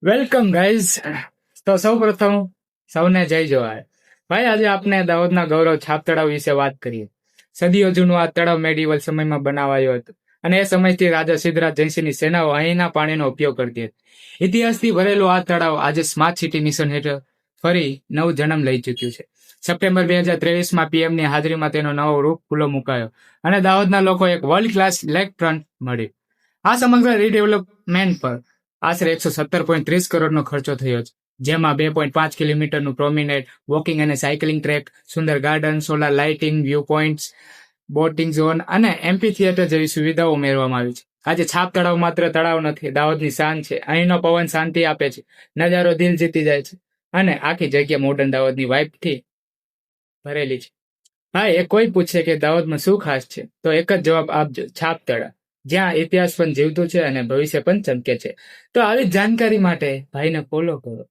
Welcome guys. તો સૌ પ્રથમ સૌને જય જોહાર. ભાઈ, આજે આપણે દાહોદના ગૌરવ છાપ તળાવ વિશે વાત કરીએ. સદીઓ જૂનું આ તળાવ મેડિવલ સમયમાં બનાવાયું હતું અને એ સમયથી રાજા સિદ્ધરાજ જયસિંહની સેનાઓ અહીંના પાણીનો ઉપયોગ કરતી હતી. ઇતિહાસથી ભરેલું આ તળાવ આજે સ્માર્ટ સિટી મિશન હેઠળ ફરી નવ જન્મ લઈ ચૂક્યું છે. સપ્ટેમ્બર 2023માં પીએમની હાજરીમાં તેનો નવો રૂપ ખુલ્લો મુકાયો અને દાહોદના લોકો એક વર્લ્ડ ક્લાસ લેક ફ્રન્ટ મળ્યું. આ સમગ્ર રીડેવલપમેન્ટ પર આશરે 117.30 કરોડનો ખર્ચો થયો છે, જેમાં 2.5 કિલોમીટરનું પ્રોમિનેડ, વોકિંગ અને સાયકલિંગ ટ્રેક, સુંદર garden, solar lighting, view points, boating zone અને એમ્પી થિયેટર જેવી સુવિધાઓ ઉમેરવામાં આવી છે. આજે છાપ તળાવ માત્ર તળાવ નથી, દાહોદની શાન છે. અહીંનો પવન શાંતિ આપે છે, નજારો દિલ જીતી જાય છે અને આખી જગ્યા મોડર્ન દાહોદની વાઇબથી ભરેલી છે. હા, એ કોઈ પૂછે કે દાહોદમાં શું ખાસ છે, તો એક જ જવાબ આપજો: છાપ તળાવ, જ્યાં ઇતિહાસ પણ જીવતું છે અને ભવિષ્ય પણ ચમકે છે. તો આવી જ જાણકારી માટે ભાઈને ફોલો કરો.